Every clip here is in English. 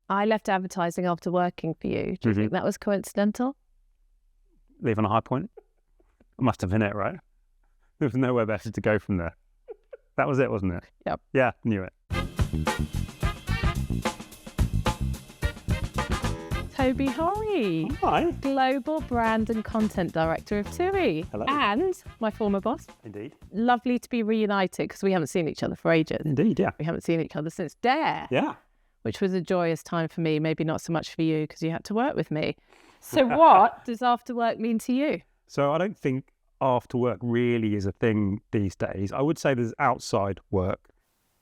I left advertising after working for you. Do you think that was coincidental? Leave on a high point? I must have been it, right? There was nowhere better to go from there. That was it, wasn't it? Yep. Yeah, knew it. Toby Horry. Hi. Global Brand and Content Director of TUI. Hello. And my former boss. Indeed. Lovely to be reunited because we haven't seen each other for ages. Indeed, yeah. We haven't seen each other since Dare. Yeah. Which was a joyous time for me, maybe not so much for you because you had to work with me. So what does after work mean to you? So I don't think after work really is a thing these days. I would say there's outside work.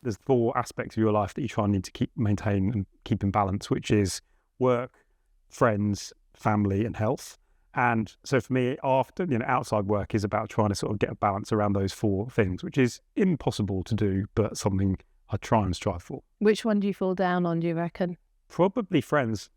There's 4 aspects of your life that you try and need to maintain and keep in balance, which is work, friends, family and health. And so for me, after, outside work is about trying to sort of get a balance around those 4 things, which is impossible to do, but something I try and strive for. Which one do you fall down on, do you reckon? Probably friends.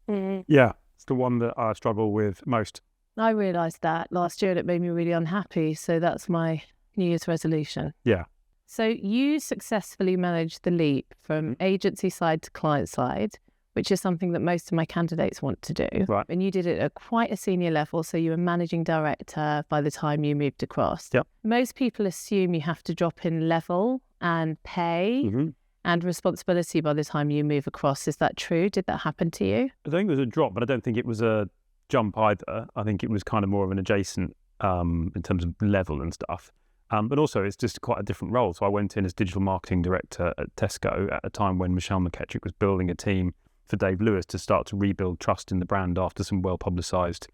Yeah, it's the one that I struggle with most. I realised that last year and it made me really unhappy. So that's my New Year's resolution. Yeah. So you successfully managed the leap from agency side to client side, which is something that most of my candidates want to do. Right. And you did it at quite a senior level. So you were managing director by the time you moved across. Yep. Most people assume you have to drop in level and pay and responsibility by the time you move across. Is that true? Did that happen to you? I think it was a drop, but I don't think it was a jump either. I think it was kind of more of an adjacent in terms of level and stuff. But also it's just quite a different role. So I went in as digital marketing director at Tesco at a time when Michelle McKettrick was building a team for Dave Lewis to start to rebuild trust in the brand after some well-publicised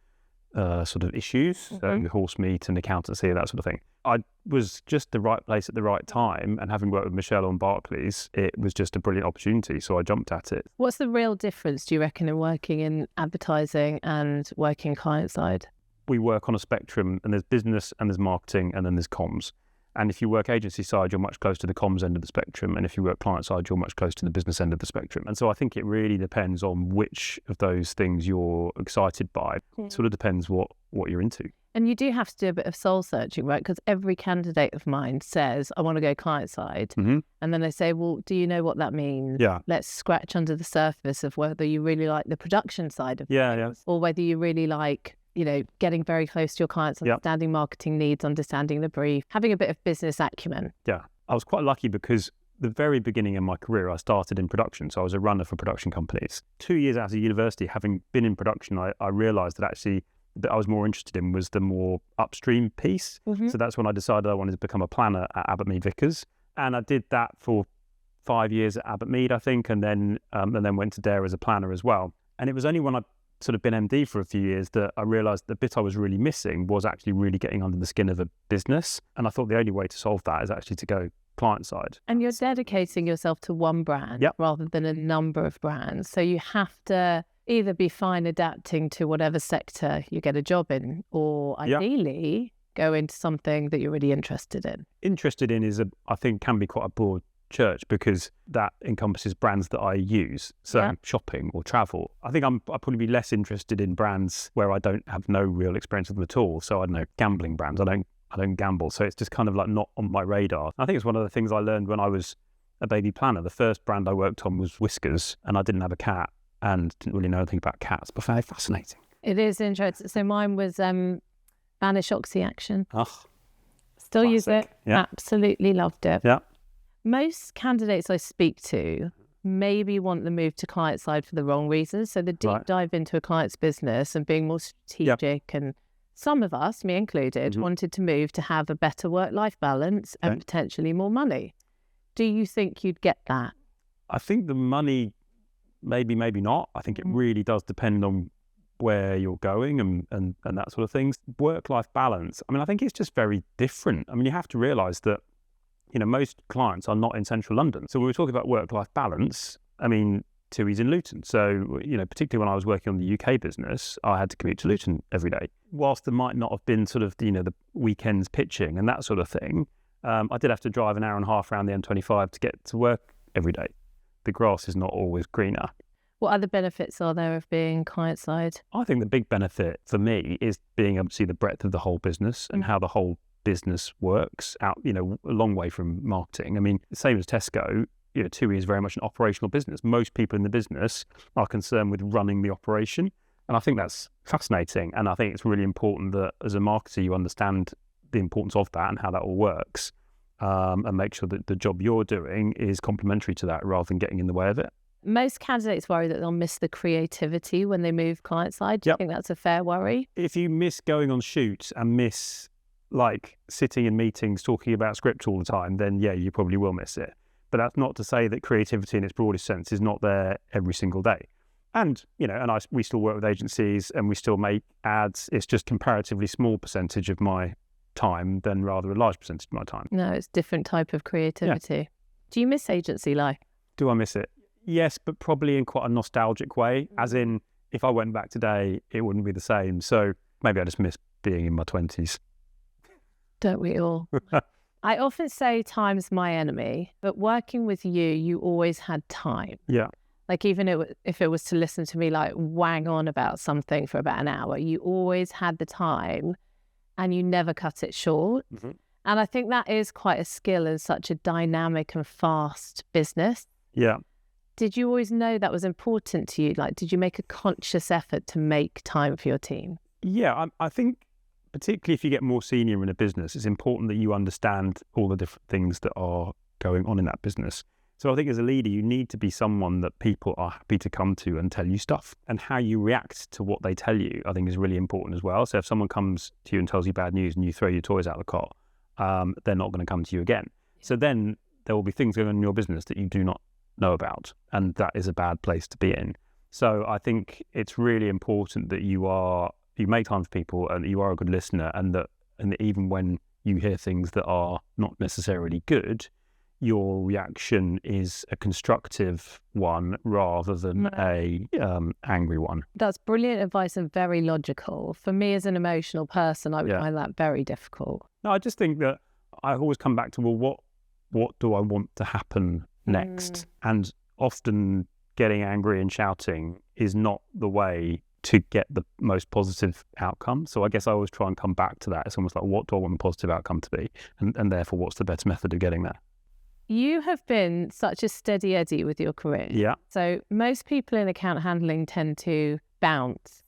sort of issues, horse meat and accountancy and that sort of thing. I was just the right place at the right time, and having worked with Michelle on Barclays, it was just a brilliant opportunity, so I jumped at it. What's the real difference, do you reckon, in working in advertising and working client side? We work on a spectrum, and there's business and there's marketing and then there's comms. And if you work agency side, you're much closer to the comms end of the spectrum. And if you work client side, you're much closer to the business end of the spectrum. And so I think it really depends on which of those things you're excited by. It sort of depends what you're into. And you do have to do a bit of soul searching, right? Because every candidate of mine says, I want to go client side. And then they say, well, do you know what that means? Yeah. Let's scratch under the surface of whether you really like the production side of things, or whether you really like, getting very close to your clients, understanding marketing needs, understanding the brief, having a bit of business acumen. Yeah. I was quite lucky because the very beginning of my career, I started in production. So I was a runner for production companies. 2 years out of university, having been in production, I realised that actually that I was more interested in was the more upstream piece. So that's when I decided I wanted to become a planner at Abbott Mead Vickers. And I did that for 5 years at Abbott Mead, I think, and then went to Dare as a planner as well. And it was only when I sort of been MD for a few years that I realised the bit I was really missing was actually really getting under the skin of a business. And I thought the only way to solve that is actually to go client side. And you're dedicating yourself to one brand rather than a number of brands. So you have to either be fine adapting to whatever sector you get a job in, or ideally go into something that you're really interested in. Interested in is, I think, can be quite a broad church because that encompasses brands that I use. So shopping or travel. I think I'd probably be less interested in brands where I don't have no real experience with them at all. So I don't know, gambling brands. I don't gamble. So it's just kind of like not on my radar. I think it's one of the things I learned when I was a baby planner. The first brand I worked on was Whiskers, and I didn't have a cat and didn't really know anything about cats, but found it fascinating. It is interesting. So mine was Vanish Oxy Action. Still classic. Use it. Yeah. Absolutely loved it. Yeah. Most candidates I speak to maybe want the move to client side for the wrong reasons. So the deep dive into a client's business and being more strategic, and some of us, me included, wanted to move to have a better work-life balance and potentially more money. Do you think you'd get that? I think the money, maybe not. I think it really does depend on where you're going and that sort of things. Work-life balance, I mean, I think it's just very different. I mean, you have to realise that most clients are not in central London. So when we're talking about work-life balance, I mean, TUI's in Luton. So, particularly when I was working on the UK business, I had to commute to Luton every day. Whilst there might not have been sort of, the weekends pitching and that sort of thing, I did have to drive an hour and a half around the M25 to get to work every day. The grass is not always greener. What other benefits are there of being client side? I think the big benefit for me is being able to see the breadth of the whole business and how the whole business works out, a long way from marketing. I mean, same as Tesco, TUI is very much an operational business. Most people in the business are concerned with running the operation. And I think that's fascinating. And I think it's really important that as a marketer, you understand the importance of that and how that all works, and make sure that the job you're doing is complementary to that rather than getting in the way of it. Most candidates worry that they'll miss the creativity when they move client side. Do you think that's a fair worry? If you miss going on shoots and miss sitting in meetings talking about script all the time, then yeah, you probably will miss it. But that's not to say that creativity in its broadest sense is not there every single day. And, we still work with agencies and we still make ads. It's just comparatively small percentage of my time than rather a large percentage of my time. No, it's different type of creativity. Yeah. Do you miss agency life? Do I miss it? Yes, but probably in quite a nostalgic way, as in if I went back today, it wouldn't be the same. So maybe I just miss being in my 20s. Don't we all? I often say time's my enemy, but working with you always had time. Yeah. Even if it was to listen to me wang on about something for about an hour, you always had the time and you never cut it short. Mm-hmm. And I think that is quite a skill in such a dynamic and fast business. Yeah. Did you always know that was important to you? Did you make a conscious effort to make time for your team? Yeah, I think particularly if you get more senior in a business, it's important that you understand all the different things that are going on in that business. So I think as a leader, you need to be someone that people are happy to come to and tell you stuff. And how you react to what they tell you, I think is really important as well. So if someone comes to you and tells you bad news and you throw your toys out the cot, they're not going to come to you again. So then there will be things going on in your business that you do not know about. And that is a bad place to be in. So I think it's really important that you make time for people and that you are a good listener, and that even when you hear things that are not necessarily good, your reaction is a constructive one rather than a angry one. That's brilliant advice and very logical. For me as an emotional person, I would find that very difficult. No, I just think that I always come back to, well, what do I want to happen next? And often getting angry and shouting is not the way to get the most positive outcome. So I guess I always try and come back to that. It's almost like, what do I want the positive outcome to be? And therefore, what's the better method of getting there? You have been such a steady eddy with your career. Yeah. So most people in account handling tend to bounce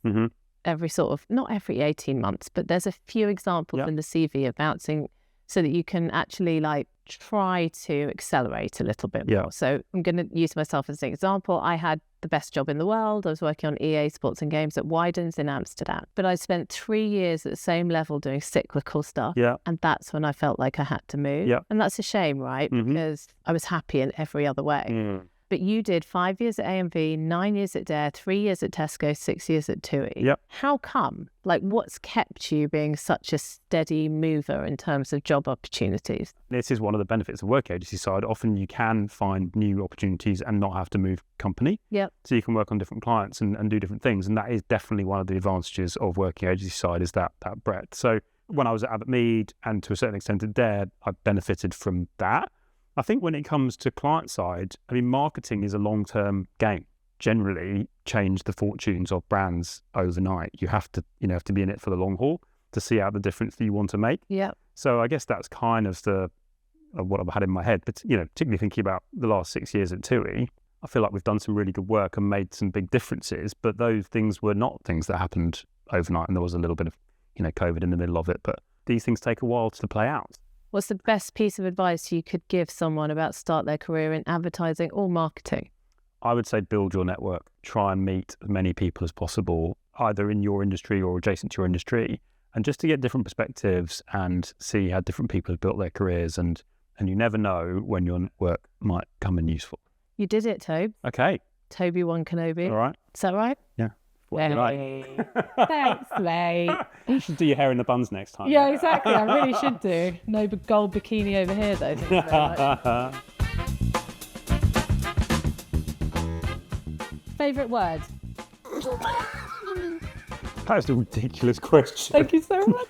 every not every 18 months, but there's a few examples in the CV of bouncing so that you can actually try to accelerate a little bit more. So I'm going to use myself as an example. I had the best job in the world. I was working on EA Sports and Games at Wyden's in Amsterdam. But I spent 3 years at the same level doing cyclical stuff. Yeah. And that's when I felt like I had to move. Yeah. And that's a shame, right? Because I was happy in every other way. But you did 5 years at AMV, 9 years at Dare, 3 years at Tesco, 6 years at TUI. Yep. How come? What's kept you being such a steady mover in terms of job opportunities? This is one of the benefits of work agency side. Often you can find new opportunities and not have to move company. Yep. So you can work on different clients and do different things. And that is definitely one of the advantages of working agency side, is that breadth. So when I was at Abbott Mead and to a certain extent at Dare, I benefited from that. I think when it comes to client side, marketing is a long-term game. Generally, change the fortunes of brands overnight. You have to be in it for the long haul to see out the difference that you want to make. Yeah. So I guess that's kind of what I've had in my head. But particularly thinking about the last 6 years at TUI, I feel like we've done some really good work and made some big differences. But those things were not things that happened overnight, and there was a little bit of COVID in the middle of it. But these things take a while to play out. What's the best piece of advice you could give someone about start their career in advertising or marketing? I would say build your network. Try and meet as many people as possible, either in your industry or adjacent to your industry, and just to get different perspectives and see how different people have built their careers. And you never know when your network might come in useful. You did it, Toby. Okay. Toby One Kenobi. All right. Is that right? Yeah. Hey. Thanks, mate. You should do your hair in the buns next time. Yeah, exactly. I really should do. No gold bikini over here, though. Thank you very much. Favourite word? That is a ridiculous question. Thank you so much.